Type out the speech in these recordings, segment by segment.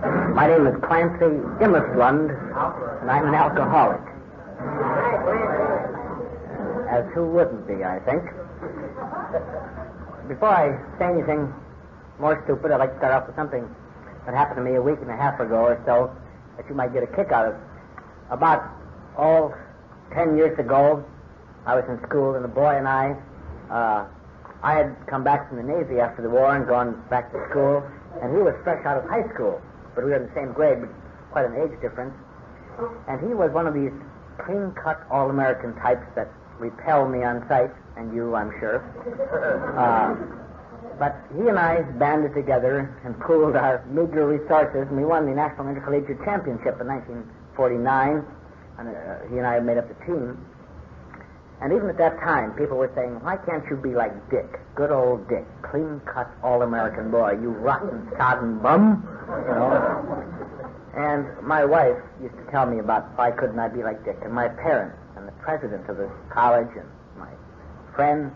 My name is Clancy Immislund, and I'm an alcoholic. As who wouldn't be, I think. Before I say anything more stupid, I'd like to start off with something that happened to me a week and a half ago or so that you might get a kick out of. About, 10 years ago, I was in school, and a boy and I had come back from the Navy after the war and gone back to school, and he was fresh out of high school, but we were in the same grade, but quite an age difference. And he was one of these clean-cut, all-American types that repel me on sight, and you, I'm sure. But he and I banded together and pooled our meager resources, and we won the National Intercollegiate Championship in 1949, and he and I made up the team. And even at that time, people were saying, why can't you be like Dick, good old Dick, clean-cut, all-American boy, you rotten, sodden bum, you know. And my wife used to tell me about why couldn't I be like Dick, and my parents, and the president of the college, and my friends.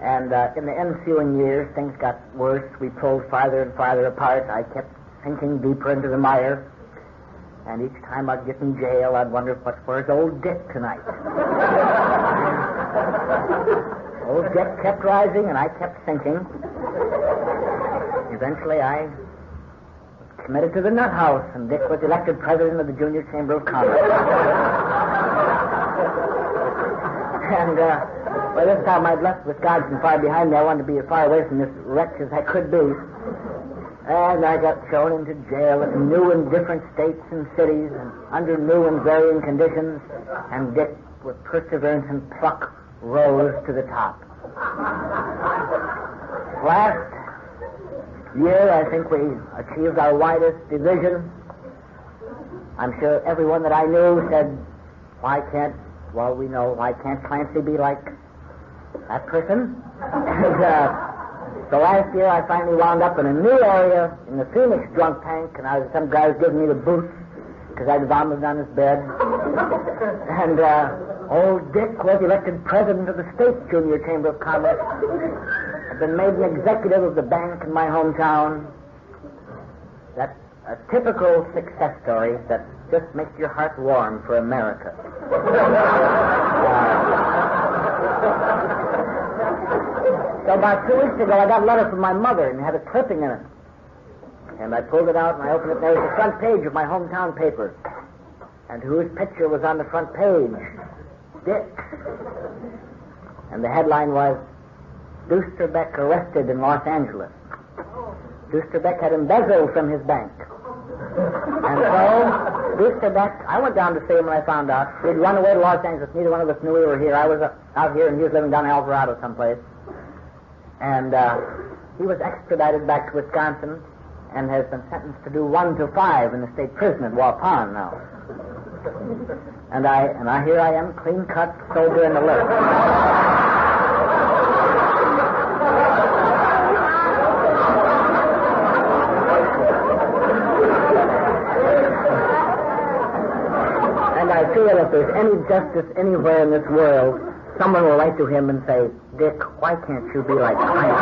And in the ensuing years, things got worse. We pulled farther and farther apart. I kept sinking deeper into the mire. And each time I'd get in jail, I'd wonder, where's old Dick tonight? Old Dick kept rising, and I kept sinking. Eventually, I was committed to the nut house, and Dick was elected president of the Junior Chamber of Commerce. And by this time, I'd left Wisconsin far behind me. I wanted to be as far away from this wretch as I could be. And I got thrown into jail in new and different states and cities and under new and varying conditions. And Dick, with perseverance and pluck, rose to the top. Last year, I think we achieved our widest division. I'm sure everyone that I knew said, why can't Clancy be like that person? And, so last year I finally wound up in a new area in the Phoenix drunk tank, and some guy was giving me the boots because I'd vomited on his bed. And old Dick was elected president of the State Junior Chamber of Commerce. I've been made an executive of the bank in my hometown. That's a typical success story that just makes your heart warm for America. So about 2 weeks ago, I got a letter from my mother, and it had a clipping in it. And I pulled it out, and I opened it, and there was the front page of my hometown paper. And whose picture was on the front page? Dick. And the headline was, Doosterbeck arrested in Los Angeles. Doosterbeck had embezzled from his bank. And so, Doosterbeck, I went down to see him when I found out. He'd run away to Los Angeles. Neither one of us knew we were here. I was out here, and he was living down in Alvarado someplace. And he was extradited back to Wisconsin and has been sentenced to do 1 to 5 in the state prison at Waupun now. And here I am, clean cut, sober, and alert. And I feel if there's any justice anywhere in this world, someone will write to him and say, Dick, why can't you be like Clancy?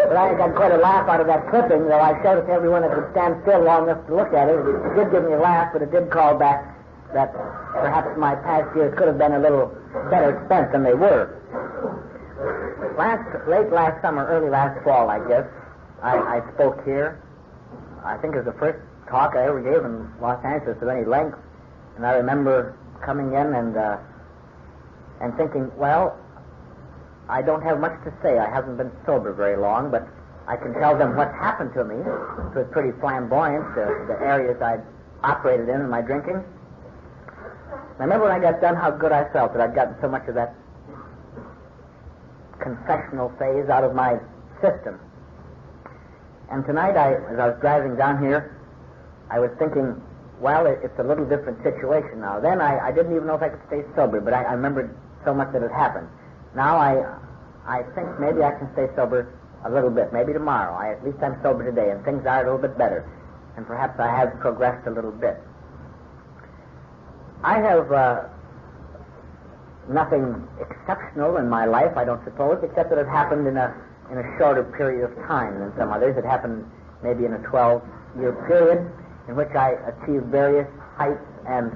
But I got quite a laugh out of that clipping, though I showed it to everyone that could stand still long enough to look at it. It did give me a laugh, but it did call back that perhaps my past years could have been a little better spent than they were. Late last summer, early last fall, I guess, I spoke here. I think it was the first talk I ever gave in Los Angeles of any length. And I remember coming in and thinking, well, I don't have much to say. I haven't been sober very long, but I can tell them what's happened to me. It was pretty flamboyant, the areas I'd operated in my drinking. I remember when I got done how good I felt that I'd gotten so much of that confessional phase out of my system. And tonight, as I was driving down here, I was thinking, well, it's a little different situation now. Then I didn't even know if I could stay sober, but I remembered so much that had happened. Now I think maybe I can stay sober a little bit, maybe tomorrow. At least I'm sober today, and things are a little bit better. And perhaps I have progressed a little bit. I have nothing exceptional in my life, I don't suppose, except that it happened in a in a shorter period of time than some others. It happened maybe in a 12-year period in which I achieved various heights and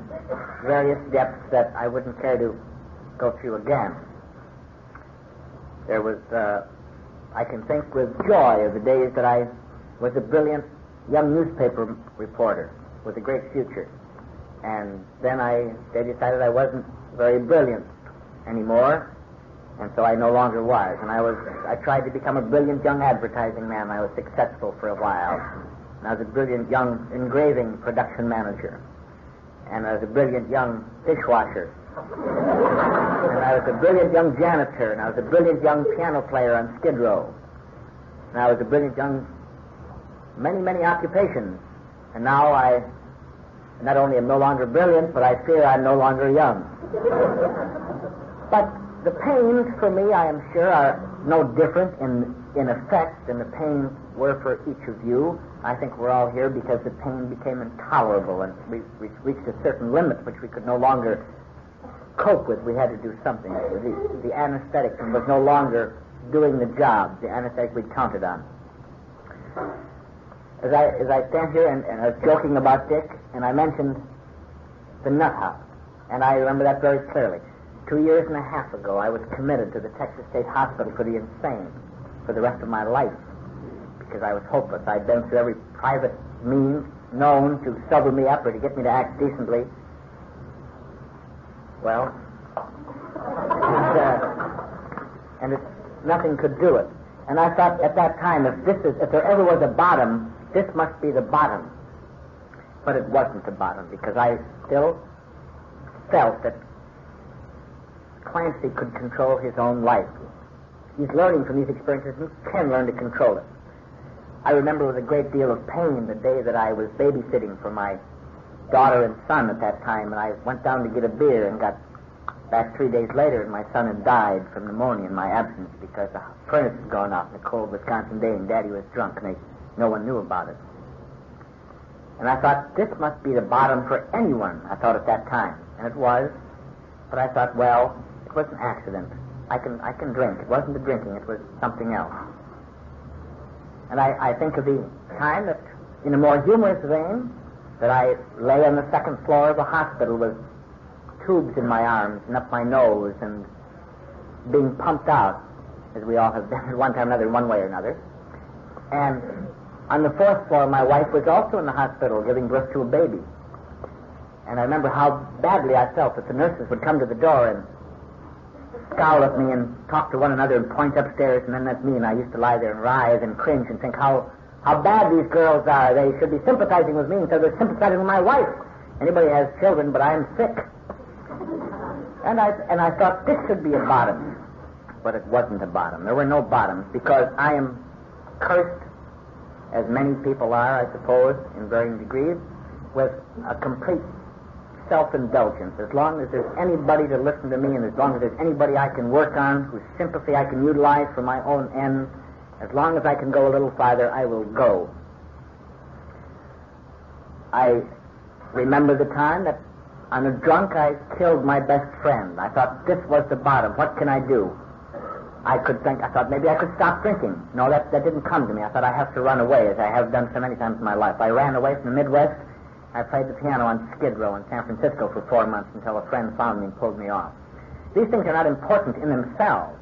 various depths that I wouldn't care to go through again. There was, I can think with joy of the days that I was a brilliant young newspaper reporter with a great future. And then they decided I wasn't very brilliant anymore, and so I no longer was. And I tried to become a brilliant young advertising man. I was successful for a while. And I was a brilliant young engraving production manager. And I was a brilliant young dishwasher. And I was a brilliant young janitor. And I was a brilliant young piano player on Skid Row. And I was a brilliant young many, many occupations. And now I not only am no longer brilliant, but I fear I'm no longer young. But the pains for me, I am sure, are no different in effect than the pains were for each of you. I think we're all here because the pain became intolerable, and we reached a certain limit which we could no longer cope with. We had to do something. The anesthetic was no longer doing the job, the anesthetic we'd counted on. As I stand here and I was joking about Dick, and I mentioned the nut house, and I remember that very clearly. 2 years and a half ago, I was committed to the Texas State Hospital for the insane for the rest of my life because I was hopeless. I'd been through every private means known to sober me up or to get me to act decently. Well, nothing could do it. And I thought at that time, if there ever was a bottom, this must be the bottom. But it wasn't the bottom because I still felt that Clancy could control his own life. He's learning from these experiences and can learn to control it. I remember with a great deal of pain the day that I was babysitting for my daughter and son at that time, and I went down to get a beer and got back 3 days later, and my son had died from pneumonia in my absence because the furnace had gone off in a cold Wisconsin day, and Daddy was drunk, and no one knew about it. And I thought, this must be the bottom for anyone, I thought at that time. And it was, but I thought, well, it was an accident. I can drink. It wasn't the drinking, it was something else. And I think of the time that, in a more humorous vein, that I lay on the second floor of a hospital with tubes in my arms and up my nose and being pumped out, as we all have done at one time or another, in one way or another. And on the fourth floor, my wife was also in the hospital giving birth to a baby. And I remember how badly I felt that the nurses would come to the door and scowl at me and talk to one another and point upstairs, and then at me, and I used to lie there and writhe and cringe and think how bad these girls are. They should be sympathizing with me instead of sympathizing with my wife. Anybody has children, but I am sick. And I thought this should be a bottom. But it wasn't a bottom. There were no bottoms because I am cursed, as many people are, I suppose, in varying degrees, with a complete self-indulgence. As long as there's anybody to listen to me and as long as there's anybody I can work on, whose sympathy I can utilize for my own ends, as long as I can go a little farther, I will go. I remember the time that on a drunk I killed my best friend. I thought this was the bottom. What can I do? I thought maybe I could stop drinking. No, that didn't come to me. I thought I have to run away, as I have done so many times in my life. I ran away from the Midwest. I played the piano on Skid Row in San Francisco for 4 months until a friend found me and pulled me off. These things are not important in themselves,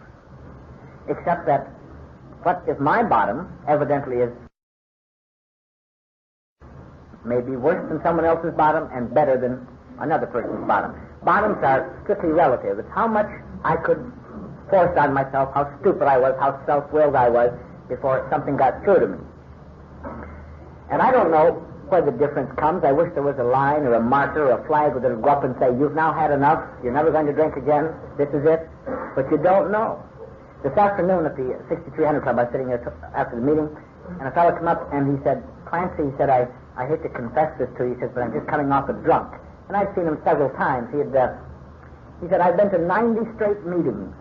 except that what is my bottom evidently is maybe worse than someone else's bottom and better than another person's bottom. Bottoms are strictly relative. It's how much I could force on myself, how stupid I was, how self-willed I was before something got through to me. And I don't know where the difference comes. I wish there was a line or a marker or a flag that would go up and say, you've now had enough, you're never going to drink again, this is it. But you don't know. This afternoon at the 6300 Club, I was sitting there after the meeting, and a fellow came up and he said, Clancy, he said, I hate to confess this to you, he says, but I'm just coming off a drunk. And I've seen him several times. He said, I've been to 90 straight meetings,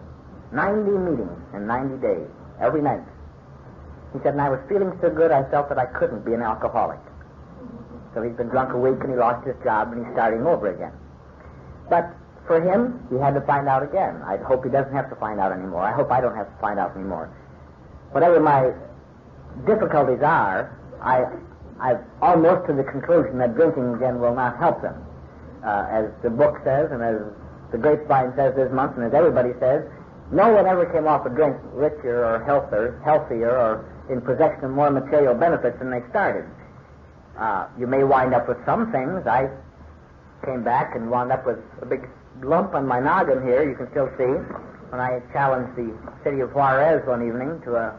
90 meetings in 90 days, every night. He said, and I was feeling so good, I felt that I couldn't be an alcoholic. So he's been drunk a week and he lost his job and he's starting over again. But for him, he had to find out again. I hope he doesn't have to find out anymore. I hope I don't have to find out anymore. whatever my difficulties are, I've almost to the conclusion that drinking again will not help them. As the book says, and as the grapevine says this month, and as everybody says, no one ever came off a drink richer or healthier, or in possession of more material benefits than they started. You may wind up with some things. I came back and wound up with a big lump on my noggin here, you can still see, when I challenged the city of Juarez one evening to a...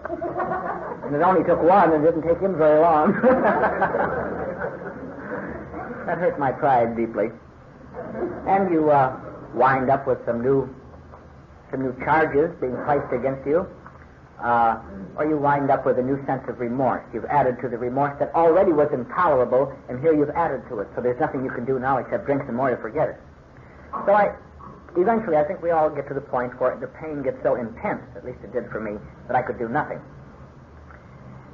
And it only took one, and it didn't take him very long. That hurt my pride deeply. And you wind up with some new charges being placed against you, or you wind up with a new sense of remorse. You've added to the remorse that already was intolerable, and here you've added to it. So there's nothing you can do now except drink some more to forget it. So eventually I think we all get to the point where the pain gets so intense, at least it did for me, that I could do nothing.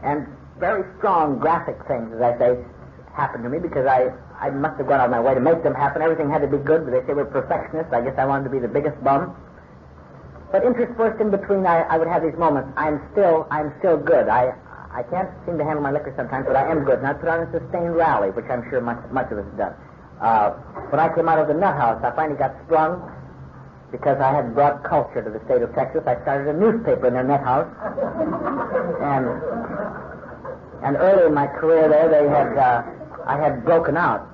And very strong graphic things, as I say, happened to me because I must have gone out of my way to make them happen. Everything had to be good, but they say we're perfectionists. I guess I wanted to be the biggest bum. But interspersed in between, I would have these moments. I'm still good. I can't seem to handle my liquor sometimes, but I am good. And I put on a sustained rally, which I'm sure much of us have done. When I came out of the nut house, I finally got sprung because I had brought culture to the state of Texas. I started a newspaper in their nut house. And early in my career there, I had broken out.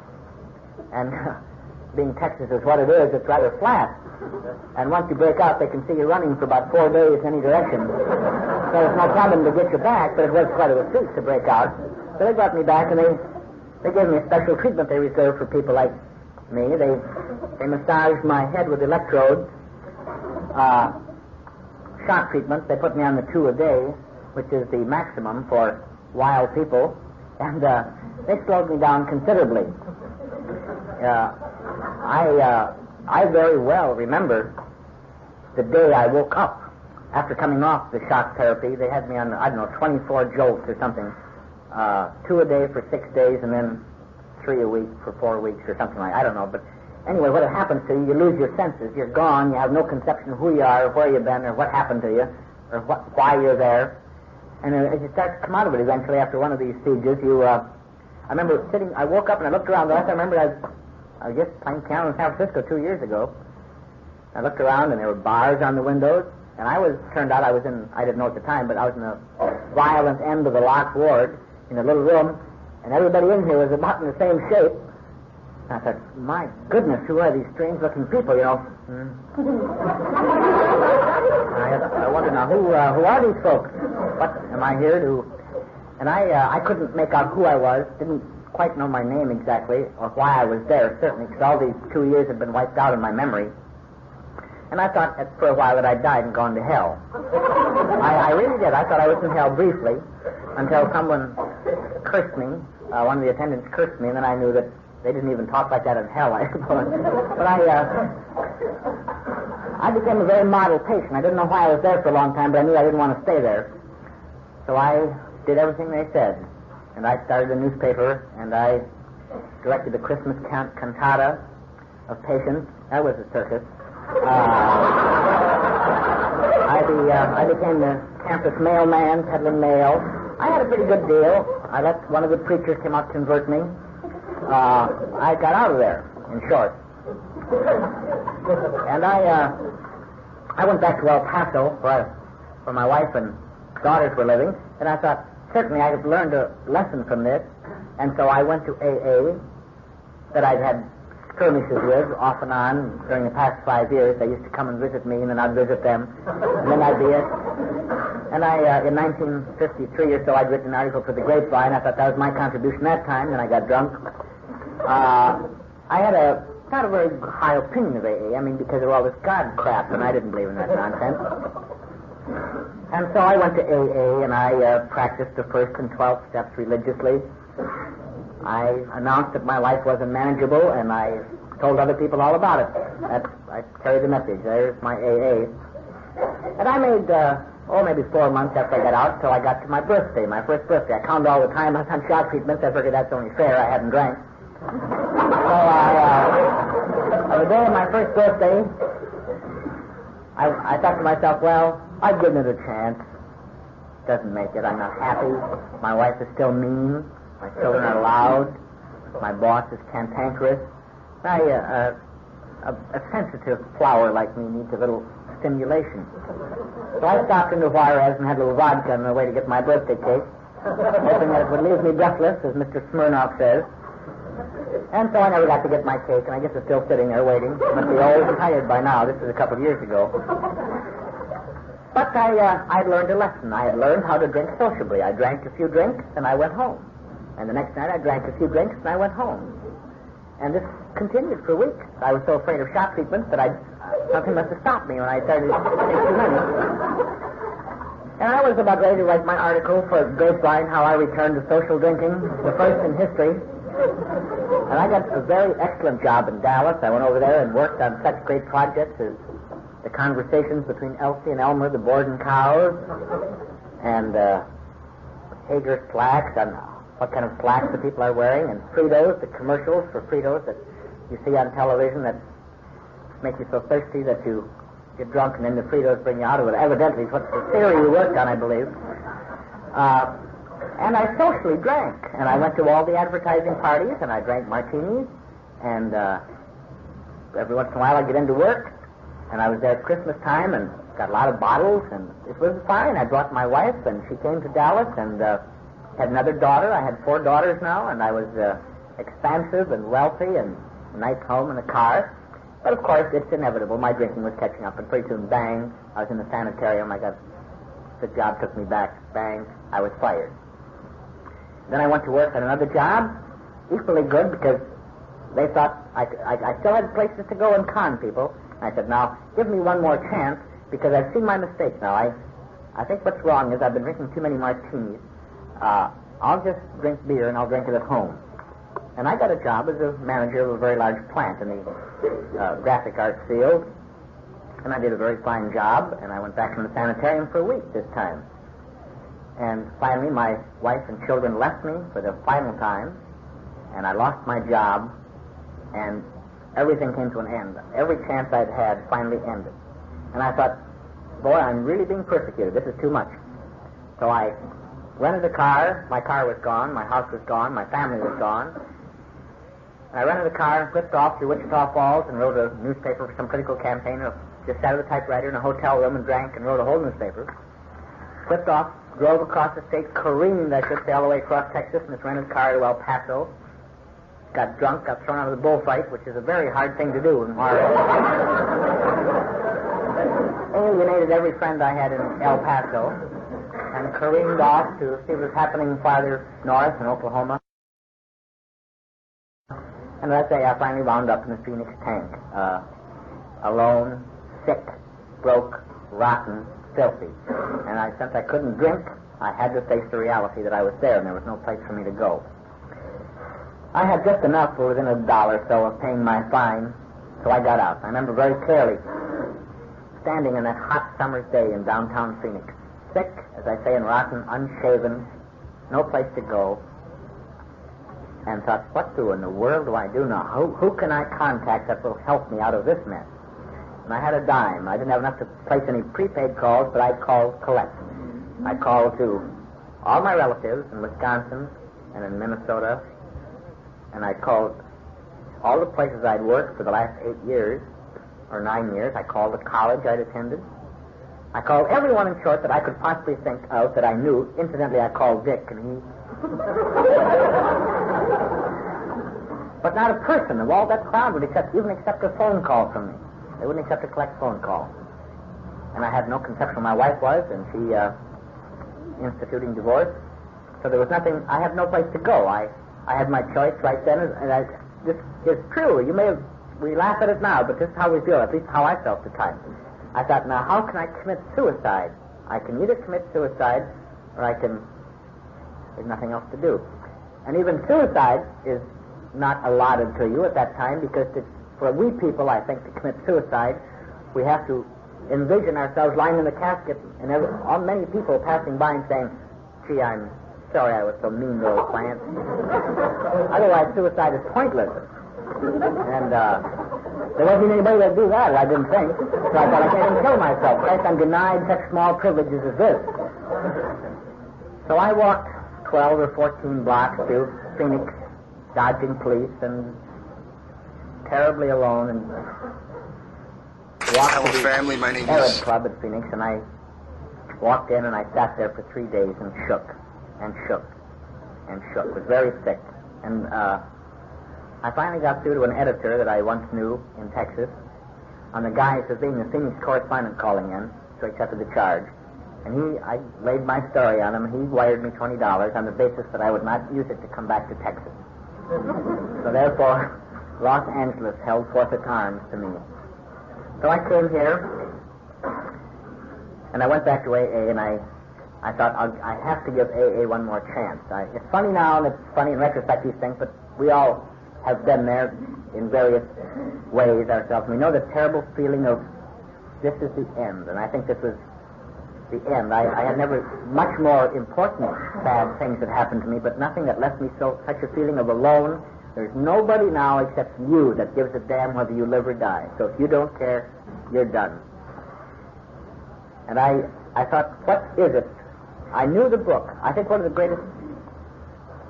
And being Texas is what it is, it's rather flat. And once you break out, they can see you running for about 4 days in any direction. So it's no problem to get you back, but it was quite a treat to break out. So they brought me back, and they gave me a special treatment they reserved for people like me. They massaged my head with electrodes, shock treatment. They put me on the 2 a day, which is the maximum for wild people, and they slowed me down considerably. I very well remember the day I woke up after coming off the shock therapy. They had me on, 24 jolts or something, 2 a day for 6 days, and then 3 a week for 4 weeks or something like that. I don't know, but anyway, what happens to you, you lose your senses. You're gone. You have no conception of who you are, or where you've been, or what happened to you, or why you're there. And as you start to come out of it eventually after one of these sieges, I remember I woke up and I looked around. The last I remember, I was just playing piano in San Francisco 2 years ago. I looked around and there were bars on the windows, and I didn't know at the time, but I was in the violent end of the locked ward in a little room, and everybody in here was about in the same shape. And I thought, my goodness, who are these strange-looking people, you know? I wonder now, who are these folks? What am I here to... And I couldn't make out who I was, didn't quite know my name exactly, or why I was there, certainly, because all these 2 years had been wiped out in my memory. And I thought for a while that I'd died and gone to hell. I really did. I thought I was in hell briefly, until someone cursed me. One of the attendants cursed me, and then I knew that they didn't even talk like that in hell, I suppose. But I became a very model patient. I didn't know why I was there for a long time, but I knew I didn't want to stay there. So I did everything they said. And I started a newspaper, and I directed the Christmas cantata of patients. That was a circus. I became the campus mailman, peddling mail. I had a pretty good deal. I let one of the preachers come out to convert me. I got out of there, in short. And I went back to El Paso, where my wife and daughters were living, and I thought, certainly I have learned a lesson from this, and so I went to AA that I'd had skirmishes with off and on during the past 5 years. They used to come and visit me, and then I'd visit them, and then I'd be it. And in 1953 or so, I'd written an article for the Grapevine. I thought that was my contribution that time, then I got drunk. I had not a very high opinion of AA, because of all this God crap, and I didn't believe in that nonsense. And so I went to AA, and I practiced the first and 12th steps religiously. I announced that my life was unmanageable, and I told other people all about it. I carried the message. There's my AA. And I made, maybe 4 months after I got out, till I got to my birthday, my first birthday. I counted all the time I was on shock treatments. I figured that's only fair. I hadn't drank. So on the day of my first birthday, I thought to myself, well, I've given it a chance. doesn't make it. I'm not happy. My wife is still mean. My children are loud. My boss is cantankerous. A sensitive flower like me needs a little stimulation. So I stopped into Juarez and had a little vodka on the way to get my birthday cake, hoping that it would leave me breathless, as Mr. Smirnoff says. And so I never got to get my cake, and I guess it's still sitting there waiting. Must be old and tired by now. This was a couple of years ago. But I'd learned a lesson. I had learned how to drink sociably. I drank a few drinks, and I went home. And the next night I drank a few drinks, and I went home. And this continued for weeks. I was so afraid of shock treatment that something must have stopped me when I started to take too many. And I was about ready to write my article for Grapevine, How I Returned to Social Drinking, the first in history. And I got a very excellent job in Dallas. I went over there and worked on such great projects as the conversations between Elsie and Elmer, the Borden cows, and Hager slacks on what kind of slacks the people are wearing, and Fritos, the commercials for Fritos that you see on television that make you so thirsty that you get drunk and then the Fritos bring you out of it. Evidently, it's what the theory you worked on, I believe. And I socially drank, and I went to all the advertising parties, and I drank martinis, and every once in a while I'd get into work, and I was there at Christmas time and got a lot of bottles, and it was fine. I brought my wife, and she came to Dallas, and had another daughter. I had 4 daughters now, and I was expansive and wealthy and a nice home and a car. But, of course, it's inevitable. My drinking was catching up, and pretty soon, bang, I was in the sanitarium. The job took me back. Bang, I was fired. Then I went to work on another job, equally good, because they thought I still had places to go and con people. I said, now, give me one more chance, because I've seen my mistakes now. I think what's wrong is I've been drinking too many martinis. I'll just drink beer, and I'll drink it at home. And I got a job as a manager of a very large plant in the graphic arts field, and I did a very fine job, and I went back from the sanitarium for a week this time. And finally, my wife and children left me for the final time, and I lost my job, and everything came to an end. Every chance I'd had finally ended. And I thought, boy, I'm really being persecuted. This is too much. So I rented a car. My car was gone. My house was gone. My family was gone. And I rented a car and flipped off to Wichita Falls and wrote a newspaper for some political campaign. Just sat at a typewriter in a hotel room and drank and wrote a whole newspaper. Flipped off, drove across the state, careened, I should say, all the way across Texas in this rented car to El Paso. Got drunk, got thrown out of the bullfight, which is a very hard thing to do in Juarez. Alienated every friend I had in El Paso and careened off to see what was happening farther north in Oklahoma. And let's say I finally wound up in the Phoenix tank, alone, sick, broke, rotten, filthy. And since I couldn't drink, I had to face the reality that I was there and there was no place for me to go. I had just enough for within $1 or so of paying my fine, so I got out. I remember very clearly standing on that hot summer's day in downtown Phoenix, sick, as I say, and rotten, unshaven, no place to go, and thought, what in the world do I do now? Who can I contact that will help me out of this mess? And I had a dime. I didn't have enough to place any prepaid calls, but I called collect. I called to all my relatives in Wisconsin and in Minnesota, and I called all the places I'd worked for the last 8 years, or 9 years. I called the college I'd attended. I called everyone, in short, that I could possibly think of that I knew. Incidentally, I called Dick, and he... But not a person of all that crowd would even accept a phone call from me. They wouldn't accept a collect phone call. And I had no conception who my wife was, and she instituting divorce. So there was nothing, I had no place to go. I had my choice right then, and this is true. We laugh at it now, but this is how we feel, at least how I felt at the time. I thought, now how can I commit suicide? I can either commit suicide, or there's nothing else to do. And even suicide is not allotted to you at that time, because for we people, I think, to commit suicide, we have to envision ourselves lying in the casket, and many people passing by and saying, gee, I'm sorry I was so mean to those clients. Otherwise, suicide is pointless. And there wasn't anybody that'd do that, I didn't think. So I thought, I can't even kill myself. Christ, I'm denied such small privileges as this. So I walked 12 or 14 blocks to Phoenix, dodging police and terribly alone, and walked to the family. My name Arab is Club at Phoenix, and I walked in and I sat there for 3 days and shook and shook and shook. Was very sick. And I finally got through to an editor that I once knew in Texas on the guise of being a Phoenix correspondent calling in, so he accepted the charge. And I laid my story on him. He wired me $20 on the basis that I would not use it to come back to Texas. So therefore, Los Angeles held forth its arms to me. So I came here, and I went back to AA, and I thought, I have to give AA one more chance. It's funny now, and it's funny in retrospect, these things, but we all have been there in various ways ourselves. We know the terrible feeling of this is the end, and I think this was the end. I had never much more important bad things that happened to me, but nothing that left me such a feeling of alone. There's nobody now except you that gives a damn whether you live or die. So if you don't care, you're done. And I thought, what is it? I knew the book. I think one of the greatest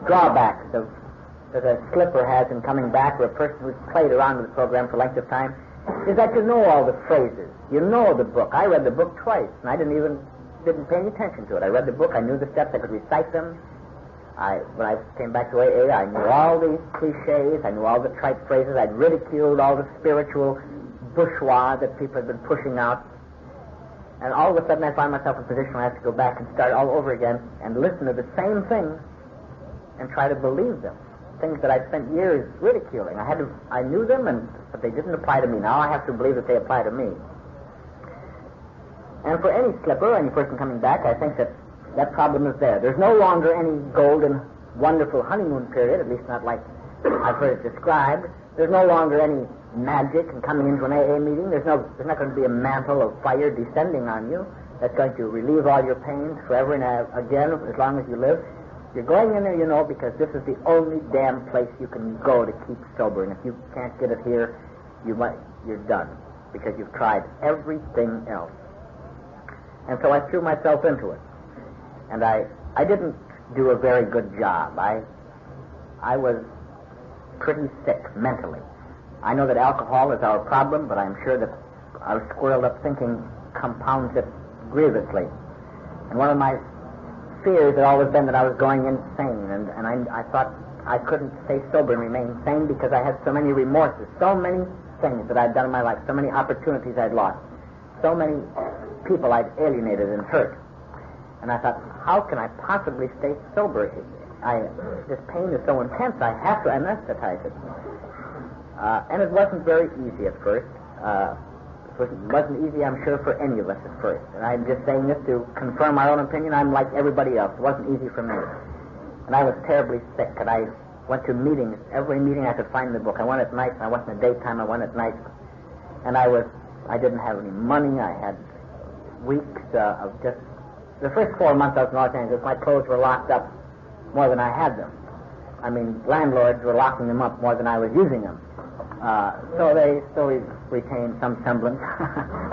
drawbacks that a slipper has in coming back, or a person who's played around with the program for length of time, is that you know all the phrases. You know the book. I read the book twice, and I didn't pay any attention to it. I read the book. I knew the steps. I could recite them. When I came back to AA, I knew all the cliches. I knew all the trite phrases. I'd ridiculed all the spiritual bourgeois that people had been pushing out. And all of a sudden I find myself in a position where I have to go back and start all over again and listen to the same things and try to believe them. Things that I'd spent years ridiculing. I knew them, but they didn't apply to me. Now I have to believe that they apply to me. And for any slipper, any person coming back, I think that problem is there. There's no longer any golden, wonderful honeymoon period, at least not like I've heard it described. There's no longer any magic in coming into an AA meeting. There's not going to be a mantle of fire descending on you that's going to relieve all your pains forever and again as long as you live. You're going in there, you know, because this is the only damn place you can go to keep sober. And if you can't get it here, you're done, because you've tried everything else. And so I threw myself into it. And I didn't do a very good job. I was pretty sick mentally. I know that alcohol is our problem, but I'm sure that our squirreled up thinking compounds it grievously. And one of my fears had always been that I was going insane, and I thought I couldn't stay sober and remain sane because I had so many remorses, so many things that I'd done in my life, so many opportunities I'd lost, so many people I'd alienated and hurt. And I thought, how can I possibly stay sober? This pain is so intense, I have to anesthetize it. And it wasn't very easy at first. It wasn't easy, I'm sure, for any of us at first. And I'm just saying this to confirm our own opinion. I'm like everybody else. It wasn't easy for me. And I was terribly sick, and I went to meetings. Every meeting I could find in the book. I went at night, and I went in the daytime, I went at night. And I didn't have any money. I had weeks of just... The first 4 months I was in Los Angeles, my clothes were locked up more than I had them. I mean, landlords were locking them up more than I was using them. So they still retained some semblance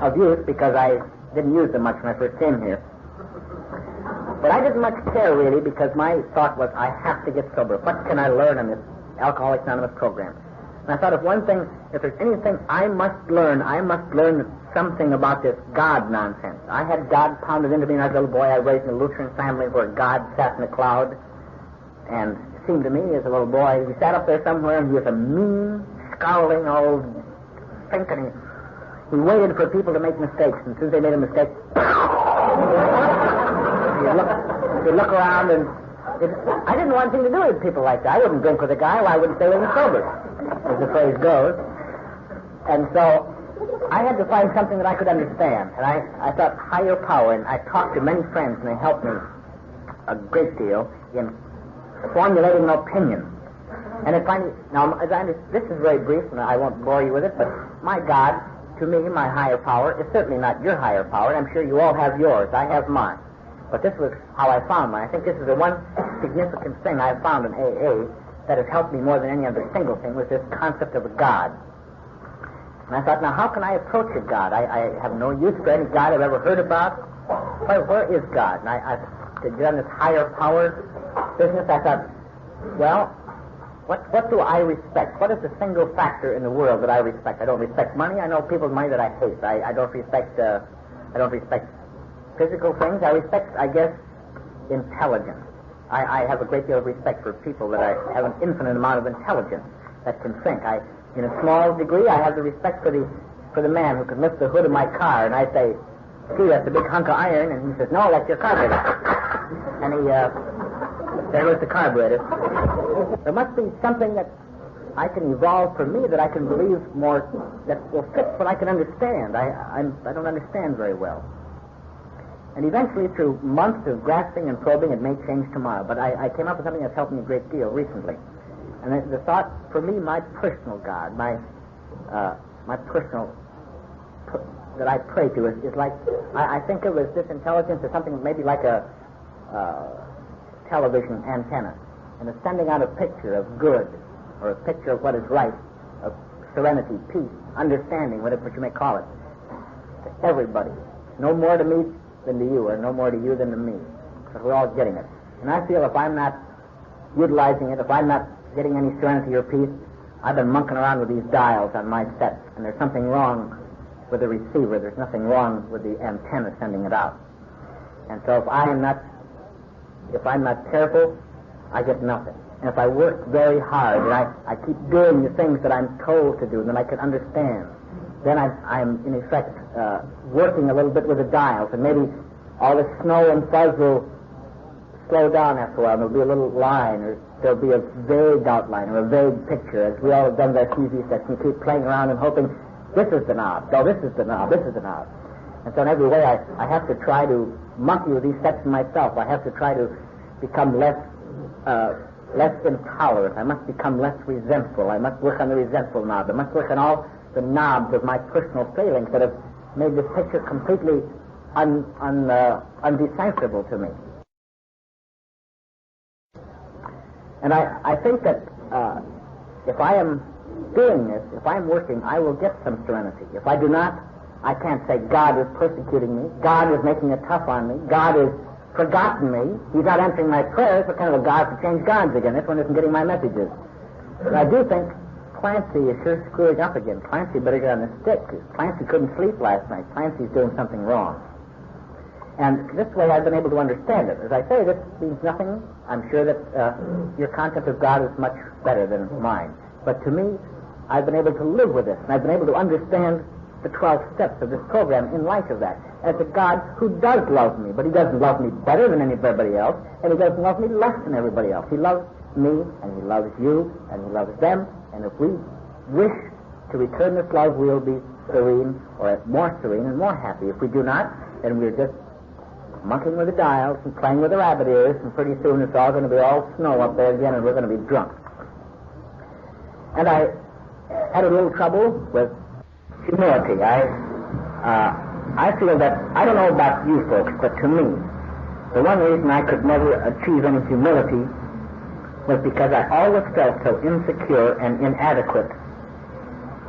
of use because I didn't use them much when I first came here. But I didn't much care, really, because my thought was, I have to get sober. What can I learn in this Alcoholics Anonymous program? And I thought, if there's anything I must learn something about this God nonsense. I had God pounded into me when I was a little boy. I was raised in a Lutheran family where God sat in a cloud. And it seemed to me as a little boy, he sat up there somewhere and he was a mean, scowling old thinking. He waited for people to make mistakes, and as soon as they made a mistake, he'd look around, and I didn't want anything to do with people like that. I wouldn't drink with a guy, I wouldn't stay with him sober, as the phrase goes. And so I had to find something that I could understand, and I thought higher power, and I talked to many friends, and they helped me a great deal in formulating an opinion. And it finally, now, this is very brief, and I won't bore you with it, but my God, to me, my higher power, is certainly not your higher power, and I'm sure you all have yours. I have mine. But this was how I found mine. I think this is the one significant thing I've found in AA that has helped me more than any other single thing, was this concept of a God. And I thought, now, how can I approach a God? I have no use for any God I've ever heard about where is God? And I to get on this higher power business, I thought, well, what do I respect? What is the single factor in the world that I respect? I don't respect money. I know people with money that I hate. I don't respect physical things. I respect, I guess, intelligence. I have a great deal of respect for people that I have an infinite amount of intelligence that can think. In a small degree, I have the respect for the man who can lift the hood of my car, and I say, gee, that's a big hunk of iron, and he says, no, that's your carburetor. And there goes the carburetor. There must be something that I can evolve for me that I can believe more, that will fit what I can understand. I don't understand very well. And eventually, through months of grasping and probing, it may change tomorrow. But I came up with something that's helped me a great deal recently. And the thought, for me, my personal God, my personal, that I pray to is like, I think of as this intelligence as something maybe like a television antenna. And it's sending out a picture of good, or a picture of what is right, of serenity, peace, understanding, whatever you may call it, to everybody. No more to me than to you, or no more to you than to me, because we're all getting it. And I feel if I'm not utilizing it, if I'm not getting any serenity or peace, I've been monkeying around with these dials on my set, and there's something wrong with the receiver. There's nothing wrong with the antenna sending it out. And so if I'm not careful, I get nothing. And if I work very hard, and I keep doing the things that I'm told to do, then I can understand. Then I'm in effect working a little bit with the dials, and maybe all the snow and fuzz will slow down after a while, and there'll be a little line, or there'll be a vague outline, or a vague picture, as we all have done with our TV sets, and you keep playing around and hoping, this is the knob, no, this is the knob, this is the knob. And so in every way, I have to try to monkey with these sets myself. I have to try to become less intolerant. I must become less resentful. I must work on the resentful knob. I must work on all the knobs of my personal failings that have made this picture completely undecipherable to me. And I think that if I am doing this, if I am working, I will get some serenity. If I do not, I can't say God is persecuting me, God is making it tough on me, God has forgotten me, He's not answering my prayers. What kind of a God to change gods again? This one isn't getting my messages. But I do think Clancy is sure screwing up again. Clancy better get on the stick. Clancy couldn't sleep last night. Clancy's doing something wrong. And this way I've been able to understand it. As I say, this means nothing. I'm sure that your concept of God is much better than mine. But to me, I've been able to live with this, and I've been able to understand the 12 steps of this program in light of that. As a God who does love me, but He doesn't love me better than anybody else, and He doesn't love me less than everybody else. He loves me, and He loves you, and He loves them, and if we wish to return this love, we'll be serene, or more serene and more happy. If we do not, then we're just monkeying with the dials and playing with the rabbit ears, and pretty soon it's all going to be all snow up there again, and we're going to be drunk. And I had a little trouble with humility. I feel that, I don't know about you folks, but to me, the one reason I could never achieve any humility was because I always felt so insecure and inadequate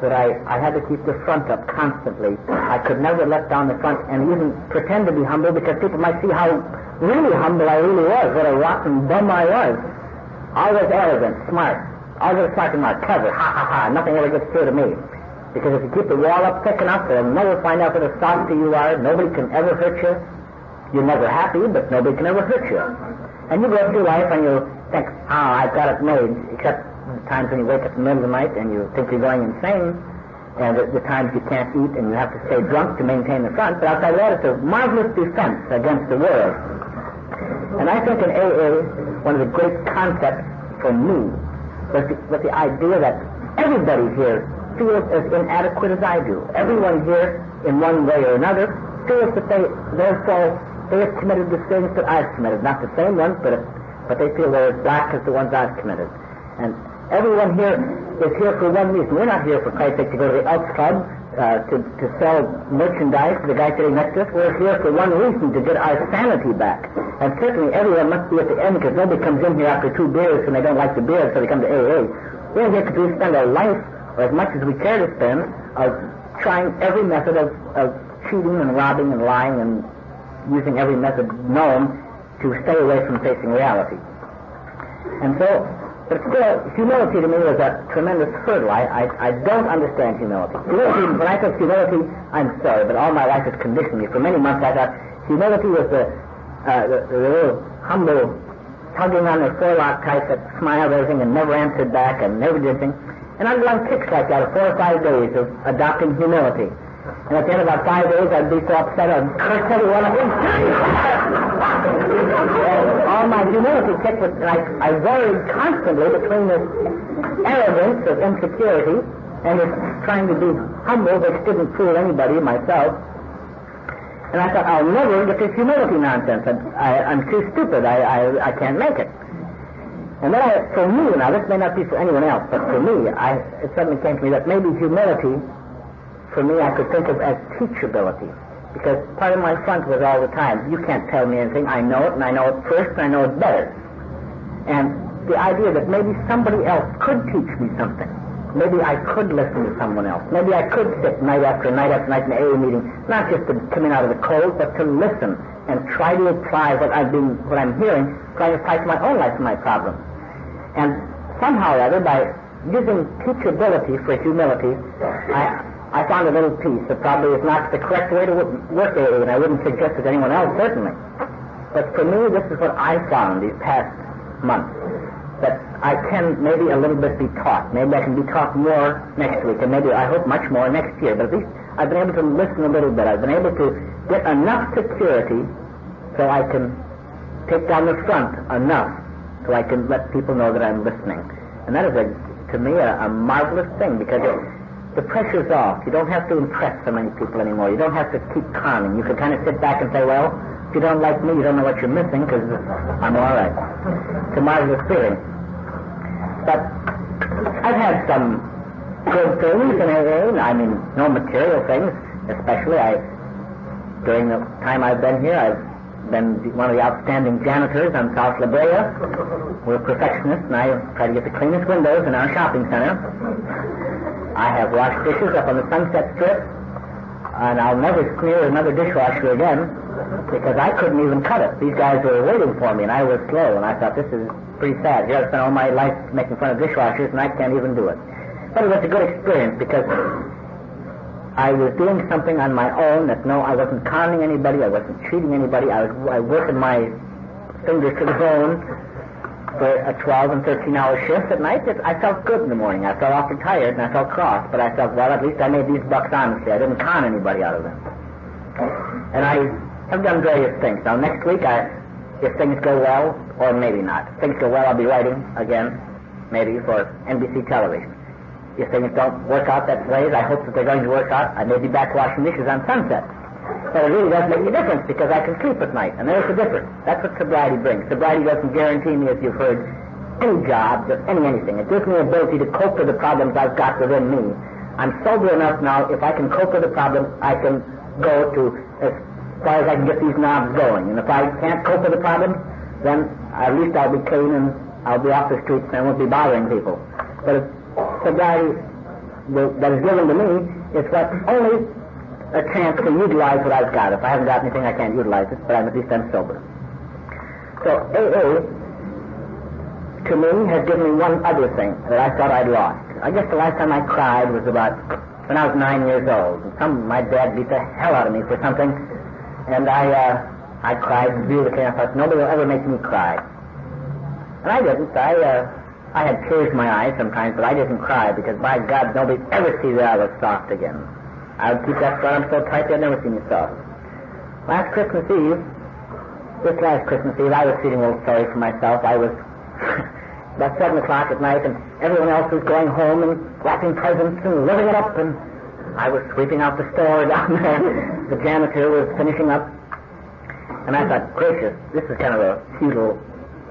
that I had to keep the front up constantly. I could never let down the front and even pretend to be humble, because people might see how really humble I really was, what a rotten bum I was. Always arrogant, smart, always smart and smart, clever, ha, nothing ever gets through to me. Because if you keep the wall up thick enough, they'll never find out what a softy you are. Nobody can ever hurt you. You're never happy, but nobody can ever hurt you. And you go through life and you think, I've got it made, except the times when you wake up in the middle of the night and you think you're going insane, and the times you can't eat and you have to stay drunk to maintain the front. But outside of that, it's a marvelous defense against the world. And I think in AA, one of the great concepts for me was the idea that everybody here feels as inadequate as I do. Everyone here, in one way or another, feels that they have committed the sins that I've committed. Not the same ones, but they feel they're as black as the ones I've committed. And everyone here is here for one reason. We're not here, for Christ's sake, to go to the Elks Club to sell merchandise to the guy sitting next to us. We're here for one reason, to get our sanity back. And certainly everyone must be at the end, because nobody comes in here after 2 beers when they don't like the beer, so they come to AA. We're here because we spend our life, or as much as we care to spend, of trying every method of cheating and robbing and lying and using every method known to stay away from facing reality. And so, but still, humility to me was a tremendous hurdle. I don't understand humility. Humility, when I think humility, I'm sorry, but all my life has conditioned me. For many months I thought humility was the little humble, tugging on their forelock type that smiled everything and never answered back and never did anything. And I'd run kicks like that of 4 or 5 days of adopting humility. And at the end of about 5 days, I'd be so upset I'd curse every one of them. All my humility kick was, I varied constantly between this arrogance of insecurity and this trying to be humble, which didn't fool anybody, myself. And I thought, I'll never get this humility nonsense. I'm too stupid. I can't make it. And then for me, now this may not be for anyone else, but for me, it suddenly came to me that maybe humility, for me, I could think of as teachability. Because part of my front was all the time, you can't tell me anything. I know it, and I know it first, and I know it better. And the idea that maybe somebody else could teach me something. Maybe I could listen to someone else. Maybe I could sit night after night after night in an AA meeting, not just to come in out of the cold, but to listen and try to apply what I'm hearing, try to apply to my own life and my problems. And somehow or other, by using teachability for humility, I found a little piece that probably is not the correct way to work AA, and I wouldn't suggest it to anyone else, certainly. But for me, this is what I found these past months, that I can maybe a little bit be taught. Maybe I can be taught more next week, and maybe, I hope, much more next year. But at least I've been able to listen a little bit. I've been able to get enough security so I can take down the front enough so I can let people know that I'm listening. And that is, to me, a marvelous thing, because the pressure's off. You don't have to impress so many people anymore. You don't have to keep conning. You can kind of sit back and say, well, if you don't like me, you don't know what you're missing, because I'm all right. It's a marvelous feeling. But I've had some good things in AA. I mean, no material things, especially. During the time I've been here, I've been one of the outstanding janitors on South La Brea. We're perfectionists, and I try to get the cleanest windows in our shopping center. I have washed dishes up on the Sunset Strip, and I'll never smear another dishwasher again, because I couldn't even cut it. These guys were waiting for me, and I was slow, and I thought, this is pretty sad. Here I've spent all my life making fun of dishwashers, and I can't even do it. But it was a good experience, because I was doing something on my own that, no, I wasn't conning anybody, I wasn't cheating anybody, I was working my fingers to the bone for a 12 and 13-hour shift at night. I felt good in the morning. I felt awfully tired, and I felt cross, but I felt, well, at least I made these bucks honestly. I didn't con anybody out of them. And I have done various things. Now, next week, if things go well, or maybe not. If things go well, I'll be writing again, maybe, for NBC television. If things don't work out that way, I hope that they're going to work out, I may be back washing dishes on Sunset. But it really does make a difference, because I can sleep at night, and there's the difference. That's what sobriety brings. Sobriety doesn't guarantee me, as you've heard, any job, or anything. It gives me the ability to cope with the problems I've got within me. I'm sober enough now, if I can cope with the problem, I can go to as far as I can get these knobs going. And if I can't cope with the problem, then at least I'll be clean and I'll be off the streets and I won't be bothering people. But sobriety that is given to me is what only a chance to utilize what I've got. If I haven't got anything, I can't utilize it, but at least I'm sober. So AA, to me, has given me one other thing that I thought I'd lost. I guess the last time I cried was about when I was 9 years old. And my dad beat the hell out of me for something, and I cried beautifully. I thought, nobody will ever make me cry. And I didn't. I had tears in my eyes sometimes, but I didn't cry, because, by God, nobody ever see that I was soft again. I would keep that front so tight they'd never see me soft. This last Christmas Eve, I was feeling a little sorry for myself. I was about 7 o'clock at night, and everyone else was going home and wrapping presents and living it up, and I was sweeping out the store down there. The janitor was finishing up, and I thought, gracious, this is kind of a futile,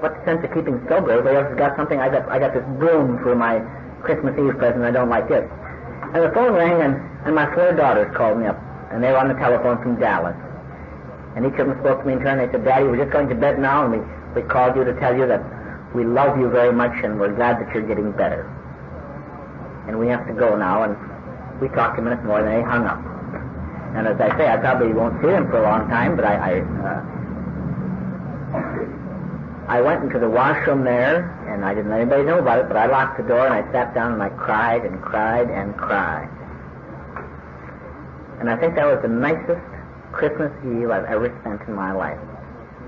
what's the sense of keeping sober? Everybody else has got something. I got this broom for my Christmas Eve present, I don't like it. And the phone rang, and my 4 daughters called me up, and they were on the telephone from Dallas. And each of them spoke to me in turn. They said, Daddy, we're just going to bed now, and we called you to tell you that we love you very much, and we're glad that you're getting better. And we have to go now, and we talked a minute more, and they hung up. And as I say, I probably won't see them for a long time, but I went into the washroom there, and I didn't let anybody know about it, but I locked the door and I sat down and I cried and cried and cried. And I think that was the nicest Christmas Eve I've ever spent in my life.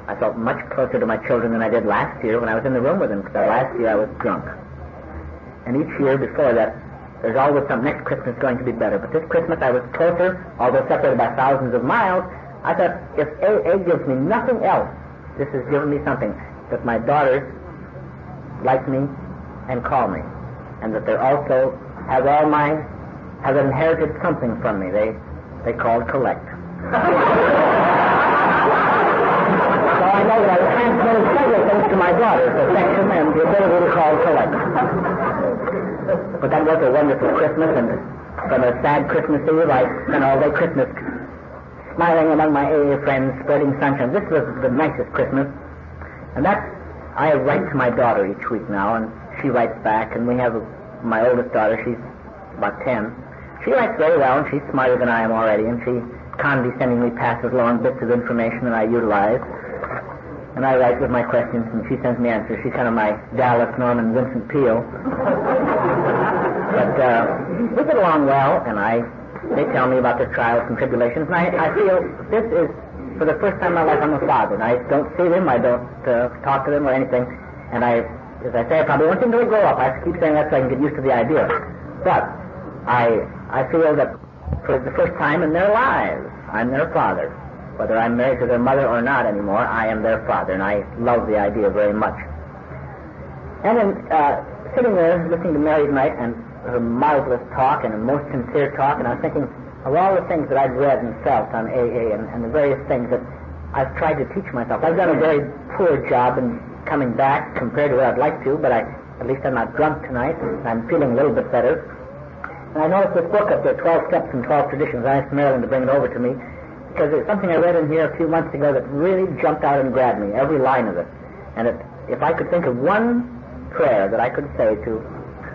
I felt much closer to my children than I did last year when I was in the room with them, because last year I was drunk. And each year before that, there's always some next Christmas going to be better. But this Christmas I was closer, although separated by thousands of miles. I thought, if AA gives me nothing else, this has given me something, that my daughters like me and call me, and that they also have inherited something from me. They called collect. So I know that I transmitted several things to my daughters, affection and the ability to call collect. But that was a wonderful Christmas, and from a sad Christmas Eve, I spent all day Christmas smiling among my AA friends, spreading sunshine. This was the nicest Christmas. And I write to my daughter each week now, and she writes back, and we have my oldest daughter, she's about 10. She writes very well, and she's smarter than I am already, and she condescendingly passes along bits of information that I utilize. And I write with my questions, and she sends me answers. She's kind of my Dallas Norman Vincent Peale. But we get along well, and they tell me about their trials and tribulations, and I feel this is, for the first time in my life, I'm a father, and I don't see them, I don't talk to them or anything, and as I say, I probably won't until they grow up. I have to keep saying that so I can get used to the idea. But I feel that for the first time in their lives, I'm their father. Whether I'm married to their mother or not anymore, I am their father, and I love the idea very much. And then sitting there listening to Mary tonight and her marvelous talk and a most sincere talk, and I was thinking of all the things that I've read and felt on AA and the various things that I've tried to teach myself. I've done a very poor job in coming back compared to what I'd like to, but at least I'm not drunk tonight, and I'm feeling a little bit better. And I noticed this book up there, 12 Steps and 12 Traditions. I asked Marilyn to bring it over to me, because there's something I read in here a few months ago that really jumped out and grabbed me, every line of it. And if I could think of one prayer that I could say to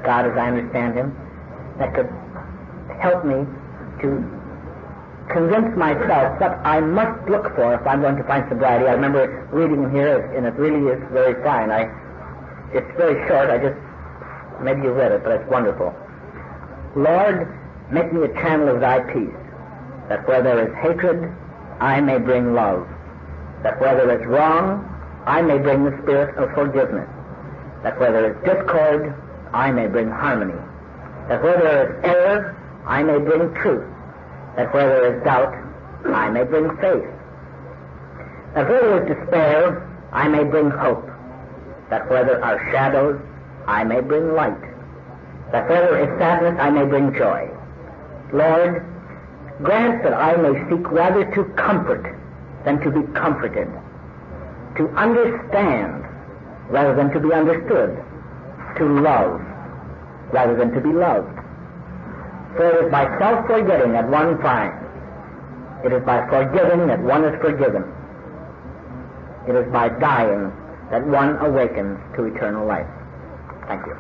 God as I understand Him, that could help me to convince myself what I must look for if I'm going to find sobriety. I remember reading in here, and it really is very fine. It's very short. Maybe you read it, but it's wonderful. Lord, make me a channel of Thy peace, that where there is hatred, I may bring love, that where there is wrong, I may bring the spirit of forgiveness, that where there is discord, I may bring harmony, that where there is error, I may bring truth, that where there is doubt, I may bring faith, that where there is despair, I may bring hope, that where there are shadows, I may bring light, that where there is sadness, I may bring joy. Lord, grant that I may seek rather to comfort than to be comforted, to understand rather than to be understood, to love rather than to be loved. For it is by self-forgetting that one finds. It is by forgiving that one is forgiven. It is by dying that one awakens to eternal life. Thank you.